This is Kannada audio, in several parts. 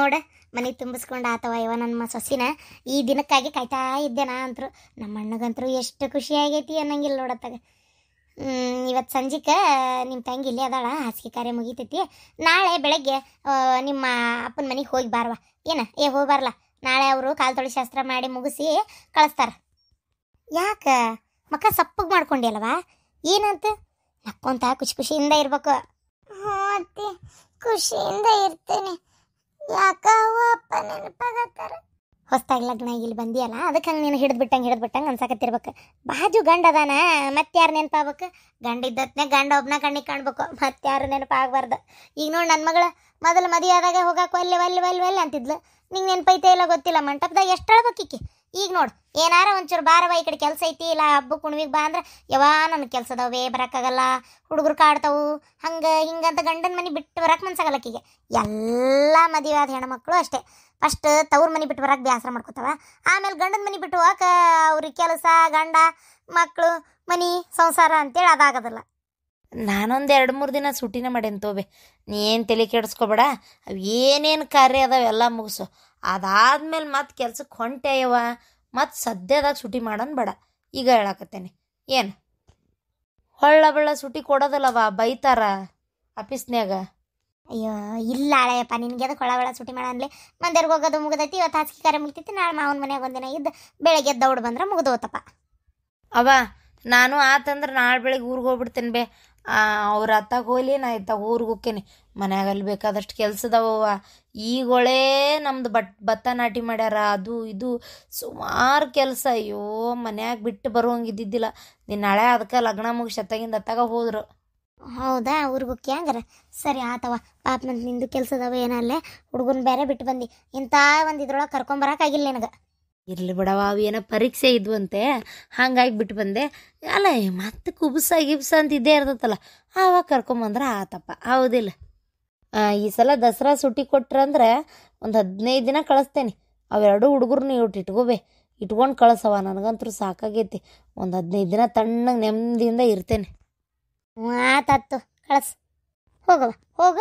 ನೋಡ ಮನೆ ತುಂಬಿಸ್ಕೊಂಡು ಆತವ ಇವ ನನ್ನ ಸೊಸಿನ ಈ ದಿನಕ್ಕಾಗಿ ಕಾಯ್ತಾ ಇದ್ದೆ ನಾ ಅಂತರು. ನಮ್ಮ ಅಣ್ಣಗಂತರೂ ಎಷ್ಟು ಖುಷಿ ಆಗೈತಿ ಅನ್ನಂಗಿಲ್ಲ ನೋಡತ್ತಾಗ. ಇವತ್ತು ಸಂಜಿಕ ನಿಮ್ಮ ತಂಗಿ ಇಲ್ಲೇ ಅದಾಳ, ಹಾಸಿಗೆ ಕಾರ್ಯ ಮುಗಿತೈತಿ. ನಾಳೆ ಬೆಳಗ್ಗೆ ನಿಮ್ಮ ಅಪ್ಪನ ಮನೆಗೆ ಹೋಗಿ ಬಾರ್ವ. ಹೋಗಿ ಬಾರ್ಲ. ನಾಳೆ ಅವರು ಕಾಲು ತೊಳಿ ಶಾಸ್ತ್ರ ಮಾಡಿ ಮುಗಿಸಿ ಕಳಿಸ್ತಾರ. ಯಾಕೆ ಮಕ್ಕ ಸಪ್ಪಗೆ ಮಾಡ್ಕೊಂಡಿಲ್ಲವಾ? ಏನಂತ ನಕ್ಕೊಂತ ಖುಷಿಯಿಂದ ಇರ್ಬೇಕು. ಹ್ಞೂ ಅತ್ತಿ, ಖುಷಿಯಿಂದ ಇರ್ತೇನೆ. ಯಾಕ ಅಪ್ಪ ನೆನಪಾಗತ್ತಾರ. ಹೊಸ್ತಾಗಿ ಲಗ್ನ ಇಲ್ಲಿ ಬಂದಿಯಲ್ಲ, ಅದಕ್ಕೆ ಹಂಗೆ ನೀನು ಹಿಡಿದ್ಬಿಟ್ಟಂಗೆ ಅನ್ಸಾಕತ್ತಿರ್ಬೇಕು. ಬಾಜು ಗಂಡ ಅದಾನ, ಮತ್ತೆ ಯಾರು ನೆನಪಾಗ್ಬೇಕು? ಗಂಡ ಇದ್ದತ್ನೇ ಗಂಡ ಒಬ್ಬನ ಕಣ್ಣಿಗೆ ಕಾಣ್ಬೇಕು, ಮತ್ತೆ ಯಾರು ನೆನಪಾಗಬಾರ್ದು. ಈಗ ನೋಡಿ ನನ್ನ ಮಗಳು ಮೊದಲು ಮದುವೆ ಆದಾಗ ಹೋಗಾಕ ಒಲ್ಲೆ ಅಂತಿದ್ಲು. ನಿಂಗೆ ನೆನಪೈತೆ ಇಲ್ಲ ಗೊತ್ತಿಲ್ಲ, ಮಂಟಪದಾಗ ಎಷ್ಟು ಅಳ್ಬೇಕಿಕ್ಕಿ. ಈಗ ನೋಡು ಏನಾರ ಒಂಚೂರು ಬಾರವ ಈ ಕಡೆ ಕೆಲಸ ಐತಿ, ಇಲ್ಲ ಹಬ್ಬ ಕುಣ್ವಿಗೆ ಬಾ ಅಂದ್ರೆ ಯಾವ ನನಗೆ ಕೆಲಸದವೇ ಬರೋಕ್ಕಾಗಲ್ಲ, ಹುಡುಗರು ಕಾಡ್ತಾವು, ಹಿಂಗಂತ ಗಂಡನ ಮನೆ ಬಿಟ್ಟು ಬರಕ್ಕೆ ಮನ್ಸಾಗಲ್ಲಕ್ಕಿಗೆ. ಎಲ್ಲ ಮದುವೆ ಆದ ಹೆಣ್ಮಕ್ಳು ಅಷ್ಟೇ, ಫಸ್ಟ್ ತವ್ರ ಮನೆ ಬಿಟ್ಟು ಬರಕ್ಕೆ ಬೇಸರ ಮಾಡ್ಕೊತಾವ, ಆಮೇಲೆ ಗಂಡನ ಮನೆ ಬಿಟ್ಟು ಹೋಗಕ್ಕೆ ಅವ್ರಿಗೆ ಕೆಲಸ, ಗಂಡ ಮಕ್ಕಳು, ಮನೆ ಸಂಸಾರ ಅಂತೇಳಿ ಅದಾಗೋದಿಲ್ಲ. ನಾನೊಂದು 2-3 ದಿನ ಸುಟ್ಟಿನ ಮಾಡೇನು ತೋಬೆ, ನೀ ಏನು ತಲೆ ಕೆಡಿಸ್ಕೊಬೇಡ. ಅವು ಏನೇನು ಕಾರ್ಯ ಅದಾವೆಲ್ಲ ಮುಗಿಸು. ಅದಾದ್ಮೇಲೆ ಮತ್ತೆ ಕೆಲ್ಸಕ್ಕೆ ಹೊಂಟೆಯವ, ಮತ್ತು ಸದ್ಯದಾಗ ಸುಟಿ ಮಾಡೋಣ ಬೇಡ. ಈಗ ಹೇಳಕತ್ತೇನೆ ಏನು ಹೊಳ್ಳ ಸುಟಿ ಕೊಡೋದಲ್ಲವ, ಬೈತಾರ ಆಫೀಸ್ನ್ಯಾಗ. ಅಯ್ಯೋ ಇಲ್ಲ ಹಳೆಯಪ್ಪ, ನಿನಗೆ ಅದಕ್ಕೆ ಹೊಳ ಸುಟಿ ಮಾಡನ್ಲಿ. ಮಂದಿರ್ಗೆ ಹೋಗೋದು ಮುಗಿದೈತಿ, ಇವತ್ತು ಹಾಸಿಗೆ ಕಾರ್ಯ ಮುಗಿತೈತಿ, ನಾಳೆ ಮಾವನ ಮನೆಯಾಗ ಒಂದಿನ ಇದ್ದು ಬೆಳಗ್ಗೆ ದೌಡ್ ಬಂದ್ರೆ ಮುಗಿದು ಹೋತಪ್ಪ. ಅವ ನಾನು ಆತಂದ್ರೆ ನಾಳೆ ಬೆಳಗ್ಗೆ ಊರಿಗೆ ಹೋಗ್ಬಿಡ್ತೇನೆ ಬೇ. ಅವ್ರ ಅತ್ತಾಗ ಹೋಗ್ಲಿ, ನಾ ಇತ್ತಾಗ ಊರಿಗೆ ಹೋಗ್ತೇನೆ. ಮನ್ಯಾಗ ಅಲ್ಲಿ ಬೇಕಾದಷ್ಟು ಕೆಲ್ಸದವ. ಈಗೊಳೇ ನಮ್ದು ಭತ್ತ ನಾಟಿ ಮಾಡ್ಯಾರ, ಅದು ಇದು ಸುಮಾರು ಕೆಲಸ. ಅಯ್ಯೋ ಮನ್ಯಾಗ ಬಿಟ್ಟು ಬರುವಂಗಿದ್ದಿದ್ದಿಲ್ಲ. ನೀನು ನಾಳೆ ಅದಕ್ಕೆ ಲಗ್ನ ಮುಗಿಸಿ ಅತ್ತಾಗ ಹೋದ್ರು. ಹೌದಾ, ಊರಿಗೆ ಹೋಗಿ ಹಂಗಾರ ಸರಿ ಆತವ. ಪಾಪ ನಿಂದು ಕೆಲ್ಸದವ ಏನಲ್ಲೇ, ಹುಡುಗನ ಬೇರೆ ಬಿಟ್ಟು ಬಂದು ಇಂಥ ಒಂದು ಇದ್ರೊಳಗೆ ಕರ್ಕೊಂಬರಕ್ಕಾಗಿಲ್ಲ ನಿನಗೆ. ಇರಲಿ ಬಿಡವ, ಅವು ಏನೋ ಪರೀಕ್ಷೆ ಇದ್ವಂತೆ, ಹಂಗಾಗಿ ಬಿಟ್ಟು ಬಂದೆ. ಅಲ್ಲ ಮತ್ತೆ ಕುಬ್ಸ ಅಂತ ಇದ್ದೇ ಇರ್ತೈತಲ್ಲ, ಆವಾಗ ಕರ್ಕೊಂಬಂದ್ರೆ ಆತಪ್ಪ, ಹೌದಿಲ್ಲ? ಈ ಸಲ ದಸರಾ ಸುಟ್ಟಿ ಕೊಟ್ರಂದ್ರೆ ಒಂದು 15 ದಿನ ಕಳಿಸ್ತೇನೆ. ಅವೆರಡು ಹುಡುಗರು ಇಟ್ಕೊಂಡು ಕಳಿಸವ. ನನಗಂತೂ ಸಾಕಾಗೈತಿ. ಒಂದು 15 ದಿನ ತಣ್ಣಗೆ ನೆಮ್ಮದಿಯಿಂದ ಇರ್ತೇನೆ. ಆತಾತು ಕಳಸ್. ಹೋಗ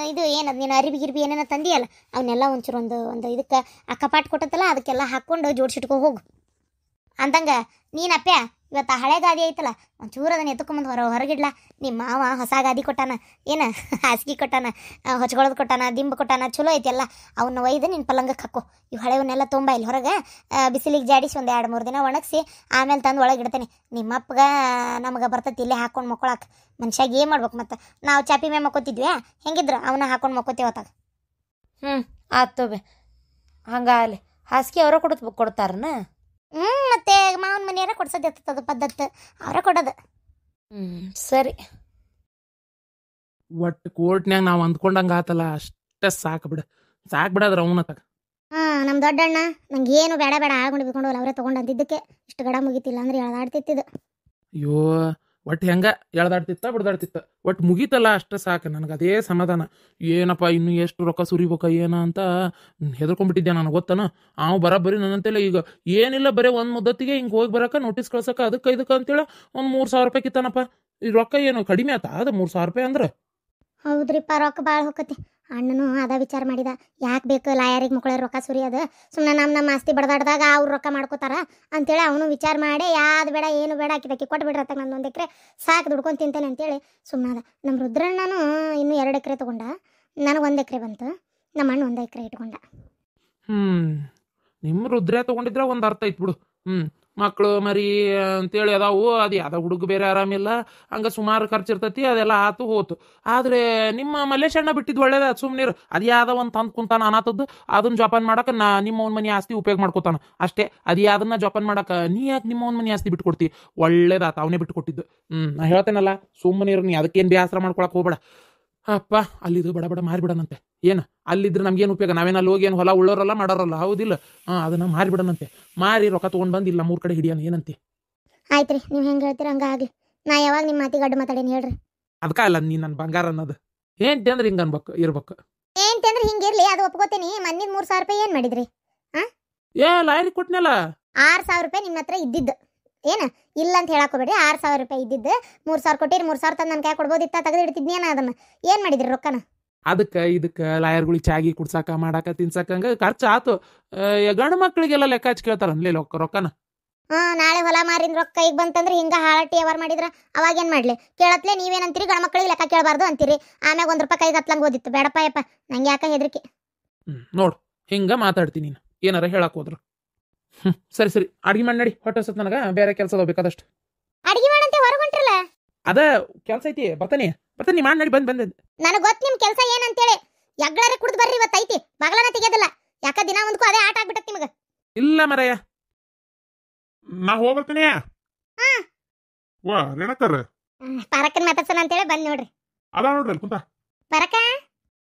ಇದು ಏನದು ನೀನು ಅರಿಬಿ ಏನೇನೋ ತಂದಿಯಲ್ಲ, ಅವನ್ನೆಲ್ಲ ಒಂಚೂರು ಒಂದು ಇದಕ್ಕೆ ಆ ಕಪಾಟ್ ಕೊಟ್ಟತ್ತಲ್ಲ, ಅದಕ್ಕೆಲ್ಲ ಹಾಕ್ಕೊಂಡು ಜೋಡಿಸಿಟ್ಕೊ ಹೋಗು. ಅಂದಂಗೆ ನೀನಪ್ಪ ಇವತ್ತು ಹಳೆ ಗಾದಿ ಐತಲ್ಲ, ಒಂಚೂರು ಅದನ್ನು ಎತ್ಕೊಂಬಂದು ಹೊರಗಿಡ್ಲ. ನಿಮ್ಮ ಮಾವ ಹೊಸ ಗಾದಿ ಕೊಟ್ಟಾನ, ಏನು ಹಾಸಿಗೆ ಕೊಟ್ಟಾನ, ಹೊಚ್ಕೊಳ್ಳೋದು ಕೊಟ್ಟಾನ, ದಿಂಬು ಕೊಟ್ಟಾನ, ಚಲೋ ಐತೆಲ್ಲ. ಅವನ್ನ ಒಯ್ದು ನಿನ್ನ ಪಲ್ಲಂಗಕ್ಕೆ ಹಾಕೋ. ಇವು ಹಳೆವನ್ನೆಲ್ಲ ತುಂಬ ಇಲ್ಲಿ ಹೊರಗೆ ಬಿಸಿಲಿಗೆ ಜಾಡಿಸಿ ಒಂದು 2-3 ದಿನ ಒಣಗಿಸಿ ಆಮೇಲೆ ತಂದು ಒಳಗೆ ಇಡ್ತೇನೆ. ನಿಮ್ಮಪ್ಪಗ ನಮಗೆ ಬರ್ತೈತಿ ಇಲ್ಲೇ ಹಾಕ್ಕೊಂಡು ಮಕ್ಕೊಳಕ್ಕೆ. ಮನುಷ್ಯಾಗ ಏನು ಮಾಡ್ಬೇಕು ಮತ್ತು? ನಾವು ಚಾಪಿ ಮೇಲೆ ಮಕ್ಕೋತಿದ್ವಿ, ಹೆಂಗಿದ್ರು ಅವನ್ನ ಹಾಕೊಂಡು ಮಕ್ಕೋತೀವತ್ತಾಗ. ಆತೋಬೆ, ಹಂಗಾಗಲಿ. ಹಾಸಿಗೆ ಅವರ ಕೊಡ್ತಾರನ? ಮತ್ತೆ ಮಾವನ ಮನೆಯಾರ ಕೊಡ್ಸೋದು ಪದ್ಧತಿ, ಅವರ ಕೊಡೋದು. ಸರಿ. ಒಟ್ಟು ಕೋರ್ಟ್ನ್ಯಾಗ ನಾವು ಅಂದ್ಕೊಂಡಂಗೆ ಆತಲ್ಲ, ಅಷ್ಟೇ ಸಾಕು ಬಿಡದ್ರ ಅವನತ್ತಾಗ. ನಮ್ಮ ದೊಡ್ಡಣ್ಣ ನಂಗೆ ಏನು ಬೇಡ ಆಳ್ಕೊಂಡು ಬಿಕೊಂಡು ಅವರೇ ತೊಗೊಂಡು ಅಂತಿದ್ದಕ್ಕೆ ಇಷ್ಟು ಗಡ ಮುಗಿತಿಲ್ಲ ಅಂದ್ರೆ ಎಳ್ದಾಡ್ತಿತ್ತಿದ್ದು. ಅಯ್ಯೋ ಒಟ್ಟು ಹೆಂಗ ಬಿಡ್ದಾಡ್ತಿತ್ತ, ಒಟ್ಟು ಮುಗೀತಲ್ಲ ಅಷ್ಟೇ ಸಾಕು. ನನಗೆ ಅದೇ ಸಮಾಧಾನ. ಏನಪ್ಪ ಇನ್ನು ಎಷ್ಟು ರೊಕ್ಕ ಸುರಿಬೇಕ ಏನ ಅಂತ ಹೆದರ್ಕೊಂಡ್ಬಿಟ್ಟಿದ್ದೆ ನನಗೆ, ಗೊತ್ತನ. ಬರೀ ನನ್ನಂತೆಲ್ಲ ಈಗ ಏನಿಲ್ಲ, ಬರೀ ಒಂದು ಮುದ್ದತ್ತಿಗೆ ಹಿಂಗೆ ಹೋಗಿ ಬರಕ ನೋಟಿಸ್ ಕಳ್ಸಕ ಅದಕ್ಕೆ ಇದಕ್ಕೆ ಅಂತೇಳಿ ಒಂದು 3,000 ರೂಪಾಯಿ ಕಿತ್ತಾನಪ್ಪ. ಈ ರೊಕ್ಕ ಏನು ಕಡಿಮೆ ಆತ? ಅದು 3,000 ರೂಪಾಯಿ ಅಂದ್ರೆ. ಹೌದ್ರಿಪ್ಪ, ರೊಕ್ಕ ಭಾಳ ಹೋಗತಿ. ಅಣ್ಣನು ಅದ ವಿಚಾರ ಮಾಡಿದ, ಯಾಕೆ ಬೇಕು ಲಾಯರಿಗೆ ಮಕ್ಕಳ ರೊಕ್ಕ ಸುರಿಯೋದು, ಸುಮ್ಮನೆ ನಮ್ಮ ಆಸ್ತಿ ಬಡ್ದಾಡ್ದಾಗ ಅವ್ರು ರೊಕ್ಕ ಮಾಡ್ಕೋತಾರ ಅಂತೇಳಿ ಅವನು ವಿಚಾರ ಮಾಡಿ ಯಾವ್ದು ಬೇಡ ಏನು ಬೇಡ ಹಾಕಿದಕ್ಕೆ ಕೊಟ್ಟು ಬಿಡ್ರತ್ತ, ನಂದು 1 ಎಕರೆ ಸಾಕು ದುಡ್ಕೊಂಡು ತಿಂತೇನೆ ಅಂತೇಳಿ ಸುಮ್ಮನಾದ. ನಮ್ಮ ರುದ್ರಣ್ಣನು ಇನ್ನೂ 2 ಎಕರೆ ತೊಗೊಂಡ, ನನಗೆ 1 ಎಕರೆ ಬಂತು, ನಮ್ಮ ಅಣ್ಣ 1 ಎಕರೆ ಇಟ್ಕೊಂಡ. ನಿಮ್ಮ ರುದ್ರೆ ತೊಗೊಂಡಿದ್ರೆ ಒಂದು ಅರ್ಥ ಐತ್ ಬಿಡು. ಮಕ್ಕಳು ಮರಿ ಅಂತೇಳಿ ಅದಾವು, ಅದು ಯಾವ್ದೋ ಹುಡುಗ ಬೇರೆ ಆರಾಮಿಲ್ಲ, ಹಂಗೆ ಸುಮಾರು ಖರ್ಚಿರ್ತೈತಿ, ಅದೆಲ್ಲ ಆತು ಹೋತು. ಆದರೆ ನಿಮ್ಮ ಮಲ್ಲೇಶಣ್ಣ ಬಿಟ್ಟಿದ್ದು ಒಳ್ಳೇದ, ಸುಮ್ಮನಿರು. ಅದು ಯಾವ್ದೋ ಒಂದು ತಂದು ಕುಂತಾನ ಅನಾಥದ್ದು, ಅದನ್ನ ಜೋಪಾನ ಮಾಡಕ್ಕೆ ನಿಮ್ಮ ಅವ್ನ ಮನೆ ಆಸ್ತಿ ಉಪಯೋಗ ಮಾಡ್ಕೋತಾನ ಅಷ್ಟೇ. ಅದು ಯಾವ್ದನ್ನ ಜೋಪಾನ ಮಾಡಕ್ಕೆ ನೀ ಯಾಕೆ ನಿಮ್ಮ ಅವ್ನ ಮನೆ ಆಸ್ತಿ ಬಿಟ್ಟು ಕೊಡ್ತಿ? ಒಳ್ಳೇದಾತ, ಅವನೇ ಬಿಟ್ಟು ಕೊಟ್ಟಿದ್ದು. ನಾ ಹೇಳ್ತೇನಲ್ಲ, ಸುಮ್ಮನಿರು, ನೀ ಅದಕ್ಕೇನು ಬೇಸರ ಮಾಡ್ಕೊಳಕ್ಕೆ ಹೋಗ್ಬೇಡ. ಅಪ್ಪ ಅಲ್ಲಿದು ಬಡ ಮಾರಿಬಿಡನಂತೆ. ಏನು ಅಲ್ಲಿದ್ರೆ ನಮ್ಗೇನು ಉಪಯೋಗ? ನಾವೇನಲ್ಲಿ ಹೋಗಿ ಏನು ಹೊಲ ಉಳ್ಳೋರಲ್ಲ ಮಾಡೋರಲ್ಲ, ಹೌದಿಲ್ಲ? ಅದನ್ನು ಮಾರಿಬಿಡನಂತೆ. ಮಾರಿ ರೊಕ್ಕ ತೊಗೊಂಡು ಬಂದು ಇಲ್ಲ 3 ಕಡೆ ಹಿಡಿಯೋಣ, ಏನಂತೆ? ಆಯ್ತು ರೀ, ನೀವು ಹೆಂಗೆ ಹೇಳ್ತೀರ ಹಂಗೆ ಆಗಲಿ. ನಾ ಯಾವಾಗ ನಿಮ್ಮ ಮಾತಿಗೆ ಅಡ್ಡ ಮಾತಾಡೇನು ಹೇಳ್ರಿ? ಅದಕ್ಕೆ ಅಲ್ಲ ನೀ ನನ್ನ ಬಂಗಾರ ಅನ್ನೋದು. ఏంటి ಅಂದ್ರೆ ಹಿಂಗೆ ಅನ್ಬೇಕು ಇರ್ಬೇಕು. ఏంటి ಅಂದ್ರೆ ಹಿಂಗಿರ್ಲಿ, ಅದು ಒಪ್ಕೋತೀನಿ. ಮನ್ನಿದ 3,000 ರೂಪಾಯಿ ಏನು ಮಾಡಿದ್ರಿ? ಲಾಯರಿ ಕೊಟ್ನಲ್ಲ 6,000 ರೂಪಾಯಿ ನಿಮ್ಮ ಹತ್ರ ಇದ್ದಿದ್ದು. ಏನು ಇಲ್ಲ ಅಂತ ಹೇಳಕೋಬೇಡ್ರಿ. 6,000 ರೂಪಾಯಿ ಇದ್ದಿದ್ದು 3,000 ಕೊಟ್ಟಿರಿ. 3,000 ತಂದು ನನ್ನ ಕೈ ಕೊಡ್ಬೋದಿತ್ತ, ತೆಗೆದು ಇಡ್ತಿದ್ನೇನ ಅದನ್ನು. ಏನು ಮಾಡಿದ್ರಿ ರೊಕ್ಕನ? ಅದಕ್ಕೆ ಇದಕ್ಕೆ ಲಾಯರ್ಗಳಿಗೆ ಚಾಗಿ ಕುಡ್ಸಾಕ ಮಾಡಾಕ ತಿನ್ಸಾಕ ಹಂಗ ಖರ್ಚು ಆತು. ಗಂಡು ಮಕ್ಳಿಗೆಲ್ಲ ಲೆಕ್ಕ ಹಚ್ಚಿ ಕೇಳ್ತಾರ ಅನ್ಲೇ ರೊಕ್ಕನ. ನಾಳೆ ಹೊಲ ಮಾರಿನ ರೊಕ್ಕ ಈಗ ಬಂತಂದ್ರೆ ಹಿಂಗ ಹಾಳಟ್ಟಿ ವ್ಯವಹಾರ ಮಾಡಿದ್ರ ಅವಾಗ ಏನ್ ಮಾಡ್ಲಿ? ಕೇಳತ್ಲೆ ನೀವೇನಂತೀರಿ, ಗಂಡ ಮಕ್ಳಿಗೆ ಲೆಕ್ಕ ಕೇಳಬಾರ್ದು ಅಂತೀರಿ. ಆಮ್ಯಾಗ 1 ರೂಪಾಯಿ ಕೈಗೆ ಹತ್ಲಂಗ್ ಓದಿತ್ತು. ಬೇಡಪ್ಪ ಯಪ್ಪ, ನಂಗೆ ಯಾಕ ಹೆದರಿಕೆ. ನೋಡು ಹಿಂಗ ಮಾತಾಡ್ತೀನಿ ನೀನು ಏನಾರ ಹೇಳಕ್ ಹೋದ್ರು. ಸರಿ ಸರಿ, ಅಡ್ಗೆ ಮಾಡಿ ನಡಿ, ಹೊಟ್ಟೆ ಸತ್ ನನಗ ಬೇರೆ ಕೆಲಸ ಅದಾವ ಬೇಕಾದಷ್ಟು. ಅಡಿಗೆ ಮಾಡಂತೆ ಹೊರಗೊಂಟ್ರಲ್ಲ. ಅದ ಕೆಲಸ ಐತಿ, ಬರ್ತಾನೆ ಮಾಡಿ ನಡಿ. ಬಂದ್ ನನಗೆ ಗೊತ್ತು ನಿಮ್ ಕೆಲಸ ಏನಂತೇಳಿ. ಎಗ್ಳಾರೆ ಕುಡ್ದು ಬರ್ರಿ, ಇವತ್ತು ಐತಿ. ಬಾಗ್ಲನ ತೆಗೆಯೋದಿಲ್ಲ. ಯಾಕ ದಿನ ಒಂದ್ಕೂ ಅದೇ ಆಟ ಆಗ್ಬಿಟ್ಟತ್ ನಿಮಗ. ಇಲ್ಲ ಮರಯ್ಯ, ನಾ ಹೋಗ್ಬರ್ತೀನಿ. ವಾ ರೇಣಕರ್ ಪರಕನ್ ಮಾತಾಡ್ಸೋಣ ಅಂತೇಳಿ ಬಂದ್ ನೋಡ್ರಿ. ಅದ ನೋಡ್ರಿ ಅಲ್ಲಿ ಕುಂತ. ಪರಕ,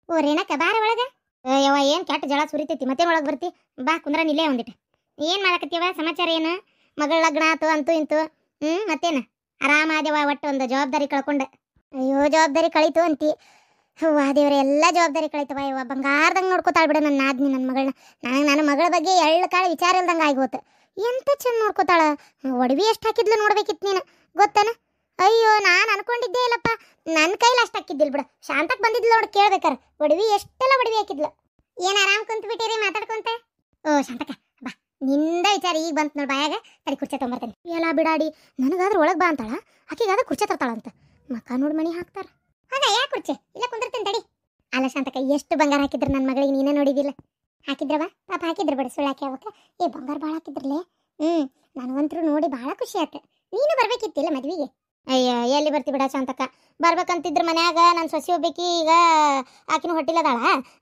ಓ ರೇಣಕ ಬಾರ ಒಳಗ. ಯವ್ವ ಏನ್ ಕೆಟ್ಟ ಜಳ ಸುರಿತೈತಿ, ಮತ್ತೇನ್ ಒಳಗ್ ಬರ್ತಿ? ಬಾ ಕುಂದ್ರ ನಿಲ್ಲೇ ಒಂದಿಟ್ಟು. ಏನ್ ಮಾಡಕತ್ತೀವ? ಸಮಾಚಾರ ಏನು? ಮಗಳ ಲಗ್ನ ಆತು ಅಂತೂ ಇಂತು. ಮತ್ತೇನ ಆರಾಮಾದೇವ? ಒಟ್ಟು ಒಂದು ಜವಾಬ್ದಾರಿ ಕಳ್ಕೊಂಡೆ. ಅಯ್ಯೋ ಜವಾಬ್ದಾರಿ ಕಳೀತು ಅಂತಿ. ಹೂವ ದೇವ್ರೆ, ಎಲ್ಲ ಜವಾಬ್ದಾರಿ ಕಳೀತವ. ಯವ್ವ ಬಂಗಾರದಂಗೆ ನೋಡ್ಕೋತಾಳ ಬಿಡ ನನ್ನ ಆದ್ನಿ, ನನ್ನ ಮಗಳನ್ನ. ನನ್ನ ಮಗಳ ಬಗ್ಗೆ ಎಳ್ಳು ಕಾಳು ವಿಚಾರ ಇಲ್ದಂಗೆ ಆಗೋತು. ಎಂತ ಚಂದ ನೋಡ್ಕೋತಾಳ. ಒಡವಿ ಎಷ್ಟು ಹಾಕಿದ್ಲು ನೋಡ್ಬೇಕಿತ್ತು ನೀನು, ಗೊತ್ತಾನ? ಅಯ್ಯೋ ನಾನು ಅನ್ಕೊಂಡಿದ್ದೇ ಇಲ್ಲಪ್ಪ. ನನ್ನ ಕೈಲಿ ಅಷ್ಟು ಹಾಕಿದ್ದಿಲ್ಲ ಬಿಡ. ಶಾಂತಕ್ಕೆ ಬಂದಿದ್ಲು ನೋಡಿ ಕೇಳ್ಬೇಕಾರ, ಒಡವಿ ಎಷ್ಟೆಲ್ಲ ಒಡವಿ ಹಾಕಿದ್ಲು. ಏನು ಆರಾಮ್ ಕುಂತು ಬಿಟ್ಟಿರಿ ಮಾತಾಡ್ಕೊಂತ? ಓ ಶಾಂತಕ್ಕ ಬಾ, ನಿಂದ ವಿಚಾರ ಈಗ ಬಂತು ನೋಡಿ ಬಾಯಾಗ. ತಡಿ ಕುರ್ಚೆ ತೊಗೊಂಬರ್ತೇನೆ. ಎಲ್ಲ ಬಿಡಾಡಿ, ನನಗಾದ್ರೆ ಒಳಗೆ ಬಾ ಅಂತಾಳ, ಆಕೆಗಾದ್ರೆ ಕುರ್ಚೆ ತರ್ತಾಳಂತ. ಮಕ್ಕ ನೋಡಿ ಮಣಿ ಹಾಕ್ತಾರ. ಹಾಗ ಯಾಕೆ ಕುರ್ಚೆ ಇಲ್ಲ ಕುಂದಿರ್ತೇನೆ ತಡಿ. ಅಲ್ಲ ಶಾಂತಕ್ಕ, ಎಷ್ಟು ಬಂಗಾರ ಹಾಕಿದ್ರು ನನ್ನ ಮಗಳಿಗೆ, ನೀನೇ ನೋಡಿದಿಲ್ಲ. ಹಾಕಿದ್ರವ ಪಾಪ, ಹಾಕಿದ್ರು ಬಿಡ, ಸುಳ್ಳು ಹಾಕಿ ಅವಕ್ಕೆ. ಬಂಗಾರ ಭಾಳ ಹಾಕಿದ್ರಲ್ಲೇ. ನನಗಂತರೂ ನೋಡಿ ಭಾಳ ಖುಷಿ ಆಯ್ತು. ನೀನು ಬರ್ಬೇಕಿತ್ತಿಲ್ಲ ಮದ್ವಿಗೆ. ಅಯ್ಯ ಎಲ್ಲಿ ಬರ್ತಿ ಬಿಡ ಶಾಂತಕ್ಕ. ಬರ್ಬೇಕಂತಿದ್ರ ಮನ್ಯಾಗ ನನ್ನ ಸೊಸಿ ಹೋಗ್ಬೇಕಿ. ಈಗ ಆಕಿನೂ ಹೊಟ್ಟಿಲ್ಲದಾಳ.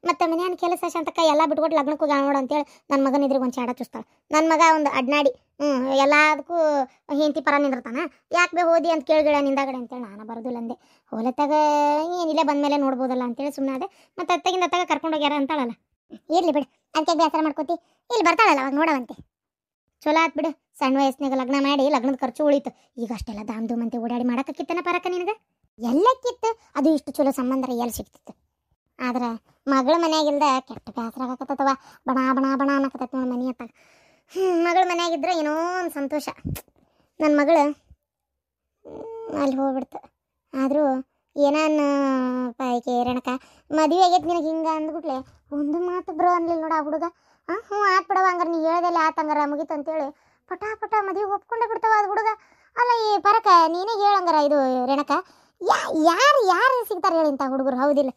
ಮತ್ತೆ ಮನ್ಯಾನ ಕೆಲಸ ಶಾಂತಕ್ಕ ಎಲ್ಲ ಬಿಟ್ಕೊಟ್ಟು ಲಗ್ನಕ್ಕೂ ನೋಡು ಅಂತೇಳಿ ನನ್ನ ಮಗನ ಇದ್ರಿಗೆ ಒಂದು ಚಾಡ ಚುಸ್ತಾಳ. ನನ್ನ ಮಗ ಒಂದು ಅಡ್ನಾಡಿ. ಎಲ್ಲದಕ್ಕೂ ಹೆಂಡತಿ ಪರ ನಿಂದಿರ್ತಾನ. ಯಾಕೆ ಬೇ ಹೋದಿ ಅಂತ ಕೇಳಿಗಿಡ ನಿಂದಾಗಡೆ ಅಂತೇಳಿ ನಾನು ಬರೋದಿಲ್ಲ ಅಂದೆ. ಹೋಲತ್ತಾಗ ಏನಿಲ್ಲ ಬಂದಮೇಲೆ ನೋಡ್ಬೋದಲ್ಲ ಅಂತೇಳಿ ಸುಮ್ಮನೆ ಅದೇ. ಮತ್ತೆ ಅತ್ತಗಿಂದ ಅತ್ತಾಗ ಕರ್ಕೊಂಡೋಗ್ಯಾರ ಅಂತಾಳಲ್ಲ. ಇರ್ಲಿ ಬಿಡು, ಅದಕ್ಕೆ ಬೇಸರ ಮಾಡ್ಕೋತಿ. ಇಲ್ಲಿ ಬರ್ತಾಳಲ್ಲ ಅವಾಗ ನೋಡವಂತೆ. ಚಲೋ ಆತ್ ಬಿಡು, ಸಣ್ಣ ವಯಸ್ಸಿನಾಗ ಲಗ್ನ ಮಾಡಿ ಲಗ್ನದ ಖರ್ಚು ಉಳಿತು. ಈಗ ಅಷ್ಟೆಲ್ಲ ದಾಮ್ ಧೂಮಂತೆ ಓಡಾಡಿ ಮಾಡಕ್ಕಿತ್ತನ ಪರಕ ನಿನಗೆ? ಎಲ್ಲಕ್ಕಿತ್ತು. ಅದು ಇಷ್ಟು ಚಲೋ ಸಂಬಂಧ ಎಲ್ಲಿ ಸಿಗ್ತಿತ್ತು? ಆದ್ರೆ ಮಗಳ ಮನ್ಯಾಗಿಲ್ದ ಕೆಟ್ಟ ಬೇಸರ ಆಗಕತ್ತವ. ಬಣ ಬಣ ಬಣ ಅನ್ನಕತ್ತ ನೋಡಿ ಮನೆ ಅತ್ತಾಗ. ಮಗಳ ಮನ್ಯಾಗಿದ್ರೆ ಏನೋ ಒಂದು ಸಂತೋಷ. ನನ್ನ ಮಗಳು ಅಲ್ಲಿ ಹೋಗ್ಬಿಡ್ತು. ಆದರೂ ಏನಾನ ಪಾಯಿಕೆ ರೇಣಕ, ಮದುವೆ ಆಗೈತೆ ನಿನಗೆ ಹಿಂಗೆ ಅಂದ್ಬಿಟ್ಲೆ ಒಂದು ಮಾತು ಬ್ರೋ ಅನ್ಲಿಲ್ಲ ನೋಡ ಆ ಹುಡುಗ. ಹ್ಞೂ ಆತ್ ಬಿಡವ, ಹಂಗಾರೆ ನೀ ಹೇಳ್ದಲ್ಲ ಆತಂಗಾರ ಮುಗೀತು ಅಂತೇಳಿ ಪಟ ಪಟ ಮದುವೆಗೆ ಒಪ್ಕೊಂಡೇ ಬಿಡ್ತಾವ ಅದು ಹುಡುಗ. ಅಲ್ಲ ಈ ಪರಕ ನೀನೇ ಹೇಳಂಗಾರ ಇದು ರೇಣಕ, ಯಾರು ಸಿಗ್ತಾರೆ ಹೇಳಿ ಇಂಥ ಹುಡುಗರು? ಹೌದಿಲ್ಲ?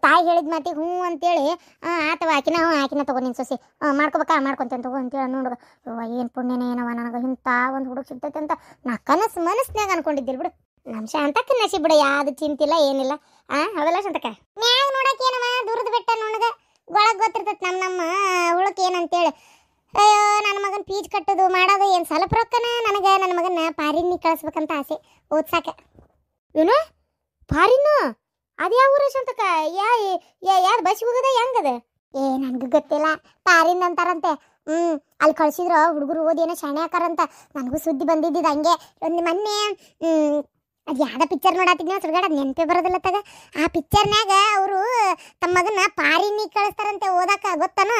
ತಾಯಿ ಹೇಳಿದ ಮಾತಿಗೆ ಹ್ಞೂ ಅಂತೇಳಿ ಆತವ ಆಕಿನ ತಗೋ ನಿನ್ನ ಸೊಸಿ ಮಾಡ್ಕೋಬೇಕಾ ಮಾಡ್ಕೊಂತೇನೆ ತಗೋ ಅಂತೇಳಿ ನೋಡುವ. ಏನು ಪುಣ್ಯನೇ ಏನವ ನನಗೆ ಇಂಥ ಒಂದು ಹುಡುಗ ಸಿಗ್ತೈತೆ ಅಂತ ನಾ ಮನಸ್ಸಿನಾಗ ಅನ್ಕೊಂಡಿದ್ದಿಲ್ಲ ಬಿಡು. ನಮ್ಮ ಶಾಂತಕ್ಕ ನಶಿ ಬಿಡ, ಯಾವ್ದು ಚಿಂತಿಲ್ಲ ಏನಿಲ್ಲ. ಹೌದಲ್ಲ ಶಾಂತಕ್ಕ? ಮ್ಯಾಗ ನೋಡಕ್ಕೆ ಏನವ ದೂರದ ಬೆಟ್ಟ ನೋಡಗ ಒಳಗೆ ಗೊತ್ತಿರ್ತೈತೆ ನಮ್ಮ ಹುಳಕ್ಕೆ ಏನಂತೇಳಿ. ಅಯ್ಯೋ ನನ್ನ ಮಗನ ಫೀಸ್ ಕಟ್ಟೋದು ಮಾಡೋದು ಏನು ಸ್ವಲ್ಪ ರೊಕ್ಕನ ನನಗೆ. ನನ್ನ ಮಗನ ಪಾರಿನಿ ಕಳಿಸ್ಬೇಕಂತ ಆಸೆ, ಓದ್ಸಾಕ. ಏನು ಪಾರಿನು? ಅದು ಯಾವ ಊರ ಶಾಂತಕ್ಕ? ಯಾರು ಬಸ್ಸಿಗೆ ಹೋಗೋದ ಹೆಂಗದ? ನನಗೆ ಗೊತ್ತಿಲ್ಲ. ಪಾರಿನ್ ಅಂತಾರಂತೆ. ಅಲ್ಲಿ ಕಳ್ಸಿದ್ರು ಹುಡುಗರು ಓದಿ ಏನೋ ಶಾಣೆ ಹಾಕಾರಂತ. ನನಗೂ ಸುದ್ದಿ ಬಂದಿದ್ದಿದ್ದು ಹಂಗೆ. ಒಂದು ಮೊನ್ನೆ ಅದು ಯಾವ್ದ ಪಿಕ್ಚರ್ ನೋಡತ್ತಿದ್ನೋ ಸುಡ್ಗಾಡ ನೆನಪೇ ಬರೋದಿಲ್ಲ ತಗ. ಆ ಪಿಕ್ಚರ್ನ್ಯಾಗ ಅವರು ತಮ್ಮ ಮಗನ ಪಾರಿನಿ ಕಳಿಸ್ತಾರಂತೆ ಓದಾಕ, ಗೊತ್ತಾನ?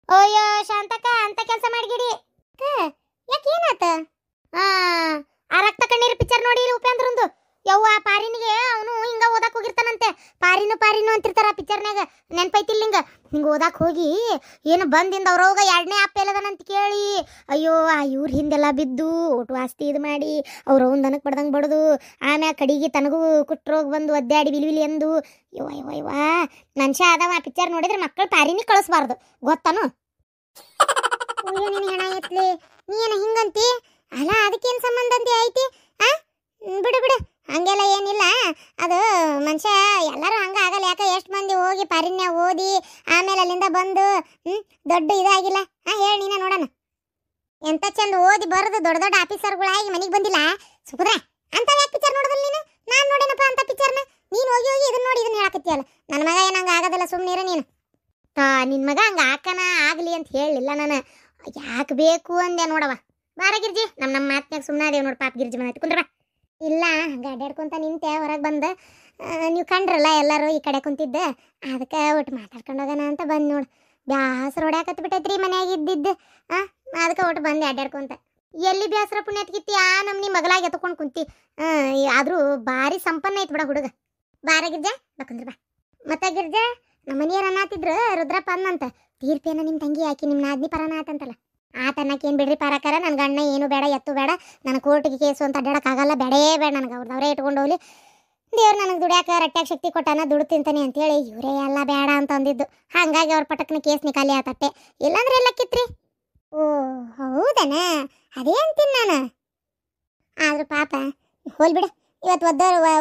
ಅಯ್ಯೋ ಶಾಂತಕ್ಕ, ಅಂತ ಕೆಲಸ ಮಾಡಿಗಿಡಿ. ಯಾಕೆ ಏನಾತ? ಆ ರಕ್ತ ಕಣ್ಣೀರು ಪಿಕ್ಚರ್ ನೋಡಿ ಉಪೇಂದ್ರಂದು. ಯವ್ವ ಪಾರಿನಿಗೆ ಅವನು ಹಿಂಗ ಓದಾಕ್ ಹೋಗಿರ್ತಾನಂತೆ. ಪಾರಿನು ಅಂತಿರ್ತಾರ ಆ ಪಿಕ್ಚರ್ನಾಗ, ನೆನ್ಪೈತಿಲ್ಲ ಹಿಂಗ. ಹಿಂಗೆ ಓದಾಕ್ ಹೋಗಿ ಏನು ಬಂದಿಂದ ಅವ್ರೋಗ 2ನೇ ಅಪ್ಪೆಲ್ಲದನಂತ ಕೇಳಿ, ಅಯ್ಯೋ ಇವ್ರ ಹಿಂದೆಲ್ಲ ಬಿದ್ದು ಒಟ್ಟು ಆಸ್ತಿ ಇದು ಮಾಡಿ ಅವ್ರು ಅವ್ನು ದನಕ್ಕೆ ಬಡ್ದಂಗೆ ಬಡ್ದು ಆಮ್ಯಾಗ ಕಡಿಗೆ ತನಗೂ ಕುಟ್ರೋಗಿ ಬಂದು ಒದ್ದಾಡಿ ವಿಲಿ ಎಂದು. ಇವ ಮನುಷ್ಯ ಅದಾವ. ಆ ಪಿಕ್ಚರ್ ನೋಡಿದ್ರೆ ಮಕ್ಕಳು ಪಾರಿನಿ ಕಳಿಸ್ಬಾರ್ದು, ಗೊತ್ತಾನು? ನೀನು ಹೆಣ ಎತ್ಲಿ, ನೀನು ಹಿಂಗಂತಿ ಅಲ್ಲ, ಅದಕ್ಕೇನು ಸಂಬಂಧ ಅಂತ ಐತಿ? ಬಿಡು ಹಂಗೆಲ್ಲ ಏನಿಲ್ಲ. ಅದು ಮನುಷ್ಯ ಎಲ್ಲರೂ ಹಂಗೆ ಆಗಲ್ಲ. ಯಾಕೆ ಎಷ್ಟು ಮಂದಿ ಹೋಗಿ ಪಾರಿನ್ಯ ಓದಿ ಆಮೇಲೆ ಅಲ್ಲಿಂದ ಬಂದು ದೊಡ್ಡ ಇದಾಗಿಲ್ಲ. ಹೇಳಿ ನೀನೇ ನೋಡೋಣ. ಎಂತ ಚಂದ ಓದಿ ಬರೆದು ದೊಡ್ಡ ಆಫೀಸರ್ಗಳಾಗಿ ಮನೆಗೆ ಬಂದಿಲ್ಲ ಸುಖದ್ರ ಅಂತ ಯಾಕೆ ಪಿಕ್ಚರ್ ನೋಡಿದಲ್ಲ ನೀನು? ನಾನು ನೋಡೇನಪ್ಪ ಅಂತ ಪಿಕ್ಚರ್ನ. ನೀನು ಹೋಗಿ ಇದನ್ನ ನೋಡಿ ಇದನ್ನ ಹೇಳಕತ್ತೀಯಲ್ಲ. ನನ್ನ ಮಗ ಏನಂಗೆ ಆಗೋದಲ್ಲ, ಸುಮ್ಮನಿರ ನೀನು. ನಿನ್ನ ಮಗ ಹಂಗೆ ಹಾಕನ ಆಗಲಿ ಅಂತ ಹೇಳಲಿಲ್ಲ ನಾನು. ಯಾಕೆ ಬೇಕು ಅಂದೆ ನೋಡವ. ಬಾರ ಗಿರ್ಜಿ, ನಮ್ಮ ಮಾತನಾಗ ಸುಮ್ಮನೆ ಅದೇವು ನೋಡಿ. ಪಾಪ ಗಿರ್ಜಿ ಬಂದೈತಿ, ಕುಂದ್ರವ. ಇಲ್ಲ ಹಂಗೆ ಅಡ್ಡಾಡ್ಕೊಂತ ನಿಂತೆ ಹೊರಗೆ ಬಂದು. ನೀವು ಕಂಡ್ರಲ್ಲ ಎಲ್ಲರೂ ಈ ಕಡೆ ಕುಂತಿದ್ದೆ, ಅದಕ್ಕೆ ಒಟ್ಟು ಮಾತಾಡ್ಕೊಂಡು ಹೋಗೋಣ ಅಂತ ಬಂದು ನೋಡು. ಬ್ಯಾಸರ ಹೊಡ್ಯಾಕತ್ ಬಿಟ್ಟೈತ್ರಿ ಮನ್ಯಾಗ ಇದ್ದಿದ್ದು. ಅದಕ್ಕೆ ಒಟ್ಟು ಬಂದೆ ಅಡ್ಡಾಡ್ಕೊಂತ. ಎಲ್ಲಿ ಬ್ಯಾಸರ ಪುಣ್ಯತ್ಗಿತ್ತಿ ಆ ನಮ್ನಿ ಮಗಳಾಗಿ ಎತ್ಕೊಂಡು ಕುಂತಿ. ಆದರೂ ಭಾರಿ ಸಂಪನ್ನ ಐತಿ ಬಿಡ ಹುಡುಗ. ಬಾರ ಗಿರ್ಜಾ ಬಕಂದ್ರ ಬಾ. ಮತ್ತೆ ಗಿರ್ಜಾ ನಮ್ಮ ಮನೆಯವ್ರು ಅನ್ನತ್ತಿದ್ರು ರುದ್ರಪ್ಪ ಅನ್ನಂತ ತೀರ್ಪೇನ ನಿಮ್ಮ ತಂಗಿ ಆಕಿ ನಿಮ್ಮ ನಾದ್ನಿ ಪರನ ಆತಂತಲ್ಲ. ಆತನ್ನಕ್ಕೆ ಏನು ಬಿಡ್ರಿ ಪರಾಕಾರ, ನನ್ನ ಗಂಡ ಏನು ಬೇಡ ಎತ್ತು ಬೇಡ, ನನಗೆ ಕೋರ್ಟಿಗೆ ಕೇಸು ಅಂತ ಅಡ್ಡಾಡಕ್ಕಾಗಲ್ಲ, ಬೇಡೇ ಬೇಡ ನನಗೆ ಅವ್ರದವರೇ ಇಟ್ಕೊಂಡು ಹೋಗ್ಲಿ, ದೇವ್ರು ನನಗೆ ದುಡ್ಯಾಕ ರಟ್ಯಾಗ ಶಕ್ತಿ ಕೊಟ್ಟಾನ, ದುಡ್ಡು ತಿಂತಾನೆ ಅಂತೇಳಿ ಇವರೇ ಎಲ್ಲ ಬೇಡ ಅಂತ ಅಂದಿದ್ದು. ಹಾಗಾಗಿ ಅವ್ರ ಪಟಕ್ನ ಕೇಸ್ ನಿಕಾಲಿ ಆತಟ್ಟೆ, ಇಲ್ಲಾಂದ್ರೆ ಎಲ್ಲಕ್ಕಿತ್ರಿ. ಓ ಹೌದನ, ಅದೇ ಅಂತೀನಿ ನಾನು. ಆದ್ರೂ ಪಾಪ ಹೋಲ್ಬಿಡ, ಇವತ್ತು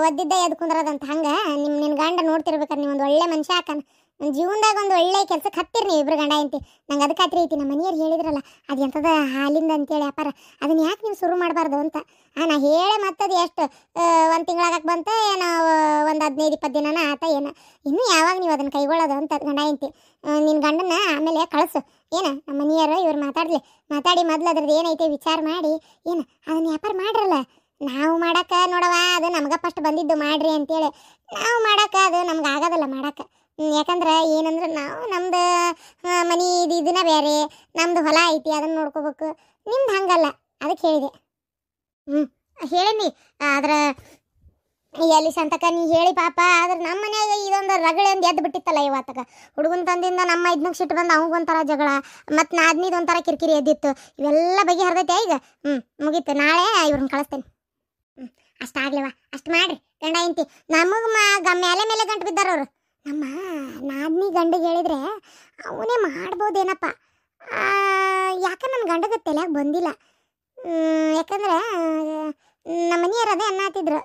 ಒದ್ದಿದ್ದ ಎದ್ದು ಕುಂದ್ರದಂತ. ಹಂಗೆ ನಿನ್ನ ಗಂಡ ನೋಡ್ತಿರ್ಬೇಕಾರೆ ನೀವು ಒಂದು ಒಳ್ಳೆ ಮನುಷ್ಯ ಹಾಕನ, ನನ್ನ ಜೀವನದಾಗ ಒಂದು ಒಳ್ಳೆ ಕೆಲ್ಸಕ್ಕೆ ಹತ್ತಿರಿ ನೀವು ಇಬ್ರು ಗಂಡ ಅಂತಿ. ನಂಗೆ ಅದಕ್ಕೆ ಹತ್ತಿರ ಐತಿ. ನಮ್ಮ ಮನೆಯವ್ರು ಹೇಳಿದ್ರಲ್ಲ ಅದು ಎಂಥದ ಹಾಲಿಂದ ಅಂತೇಳಿ ವ್ಯಾಪಾರ, ಅದನ್ನ ಯಾಕೆ ನೀವು ಶುರು ಮಾಡಬಾರ್ದು ಅಂತ. ನಾ ಹೇಳಿ ಮತ್ತದು ಎಷ್ಟು ಒಂದು ತಿಂಗಳಾಗಕ್ಕೆ ಬಂತ ಏನೋ, ಒಂದು 15-20 ದಿನನ ಆತ ಏನೋ, ಇನ್ನೂ ಯಾವಾಗ ನೀವು ಅದನ್ನು ಕೈಗೊಳ್ಳೋದು ಅಂತ ಗಂಡ ಅಂತಿ. ನಿನ್ನ ಗಂಡನ ಆಮೇಲೆ ಕಳಿಸು. ನಮ್ಮ ಮನೆಯವರು ಇವ್ರು ಮಾತಾಡಿ ಮೊದಲು ಅದ್ರದ್ದು ಏನೈತೆ ವಿಚಾರ ಮಾಡಿ ಅದನ್ನ ವ್ಯಾಪಾರ ಮಾಡ್ರಲ್ಲ. ನಾವು ಮಾಡಕ್ಕೆ ನೋಡವ ಅದು ನಮ್ಗೆ ಫಸ್ಟ್ ಬಂದಿದ್ದು ಮಾಡ್ರಿ ಅಂತೇಳಿ, ನಾವು ಮಾಡಕ್ಕೆ ಅದು ನಮ್ಗೆ ಆಗೋದಲ್ಲ ಮಾಡಕ್ಕೆ. ಯಾಕಂದ್ರೆ ಏನಂದ್ರೆ ನಾವು ನಮ್ದು ಮನೆ ಇದನ್ನ ಬೇರೆ, ನಮ್ದು ಹೊಲ ಐತಿ ಅದನ್ನು ನೋಡ್ಕೋಬೇಕು. ನಿಮ್ದು ಹಂಗಲ್ಲ, ಅದಕ್ಕೆ ಹೇಳಿದೆ. ಹೇಳೀನಿ ಆದ್ರೆ ಎಲ್ಲಿ ಸಂತಕ ನೀ ಹೇಳಿ ಪಾಪ. ಆದ್ರೆ ನಮ್ಮ ಮನ್ಯಾಗ ಇದೊಂದು ರಗಳೆ ಒಂದು ಎದ್ದು ಬಿಟ್ಟಿತ್ತಲ್ಲ ಇವತ್ತಾಗ. ಹುಡುಗನ ತಂದಿಂದ ನಮ್ಮ ಇದನ್ನ ಸಿಟ್ಟು ಬಂದು ಅವಂಗೊಂಥರ ಜಗಳ, ಮತ್ತು ನಾದ್ನಿದು ಒಂಥರ ಕಿರಿಕಿರಿ ಎದ್ದಿತ್ತು. ಇವೆಲ್ಲ ಬಗೆ ಹರಿದೈತೆ ಈಗ. ಮುಗೀತು, ನಾಳೆ ಇವ್ರನ್ನ ಕಳಿಸ್ತೇನೆ. ಅಷ್ಟಾಗ್ಲಿವ, ಅಷ್ಟು ಮಾಡ್ರಿ ಗಂಡ ಇಂತಿ. ನಮಗೆ ಮೇಲೆ ಗಂಟು ಬಿದ್ದಾರವ್ರು. ನಮ್ಮ ನಾದ್ನಿ ಗಂಡಿಗೆ ಹೇಳಿದ್ರೆ ಅವನೇ ಮಾಡ್ಬೋದೇನಪ್ಪ. ಯಾಕೆ ನನ್ನ ಗಂಡಗ ತಲೆಯಾಗ ಬಂದಿಲ್ಲ. ಯಾಕಂದ್ರೆ ನಮ್ಮ ಮನೆಯವ್ರು ಅದೇ ಅನ್ನತ್ತಿದ್ರು,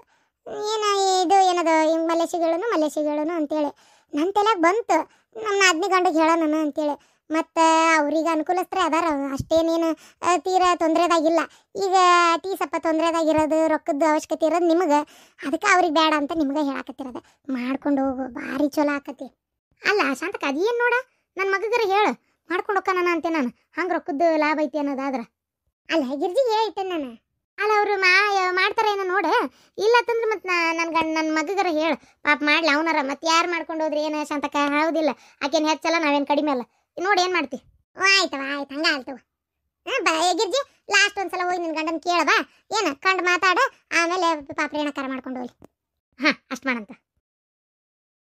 ಇದು ಏನದು ಹಿಂಗೆ ಮಲೇಶಿಗಳನು ಅಂತೇಳಿ. ನನ್ನ ತಲೆಯಾಗ ಬಂತು ನಮ್ಮ ನಾದ್ನಿ ಗಂಡಿಗೆ ಹೇಳೋಣ ಅಂತೇಳಿ. ಮತ್ತು ಅವ್ರಿಗೆ ಅನುಕೂಲಸ್ತ್ರೆ ಅದಾರ, ಅಷ್ಟೇನೇನು ತೀರಾ ತೊಂದರೆದಾಗಿಲ್ಲ. ಈಗ ಅತಿ ಸ್ವಲ್ಪ ತೊಂದರೆದಾಗಿರೋದು, ರೊಕ್ಕದ ಅವಶ್ಯಕತೆ ಇರೋದು ನಿಮಗೆ, ಅದಕ್ಕೆ ಅವ್ರಿಗೆ ಬೇಡ ಅಂತ ನಿಮ್ಗೆ ಹೇಳಾಕತ್ತಿರೋದು. ಮಾಡ್ಕೊಂಡು ಹೋಗು, ಭಾರಿ ಚಲೋ ಆಕತಿ. ಅಲ್ಲ ಶಾಂತಕ, ಅದೇನು ನೋಡ ನನ್ನ ಮಗಗರ ಹೇಳು, ಮಾಡ್ಕೊಂಡು ಹೋಗ್ಕ ನಾನು ಅಂತೆ. ನಾನು ಹಂಗೆ ರೊಕ್ಕದ ಲಾಭ ಐತಿ ಅನ್ನೋದಾದ್ರೆ ಅಲ್ಲ ಗಿರ್ಜಿಗೆ ಹೇಳ್ತೇನೆ ನಾನು. ಅಲ್ಲ ಅವರು ಮಾಡ್ತಾರ ಏನೋ ನೋಡು, ಇಲ್ಲತ್ತಂದ್ರೆ ಮತ್ತು ನನ್ನ ಮಗಗರ ಹೇಳು ಪಾಪ ಮಾಡ್ಲಿ ಅವನಾರ. ಮತ್ತು ಯಾರು ಮಾಡ್ಕೊಂಡು ಹೋದ್ರಿ ಏನು ಶಾಂತಕ, ಹೌದಿಲ್ಲ? ಆಕೇನು ಹೆಚ್ಚಲ್ಲ, ನಾವೇನು ಕಡಿಮೆ ಅಲ್ಲ. ನೋಡಿ ಏನು ಮಾಡ್ತಿ. ಆಯ್ತವ, ಆಯ್ತು, ಹಂಗೆ ಆಯ್ತವ. ಗಿರ್ಜಿ ಲಾಸ್ಟ್ ಒಂದ್ಸಲ ಹೋಗಿ ನಿನ್ನ ಗಂಡನ ಕೇಳಬಾ, ಕಂಡು ಮಾತಾಡ, ಆಮೇಲೆ ಪಾಪ ರೇಣಕಾರ ಮಾಡ್ಕೊಂಡು ಹೋಗ್ಲಿ. ಅಷ್ಟು ಮಾಡಂತ.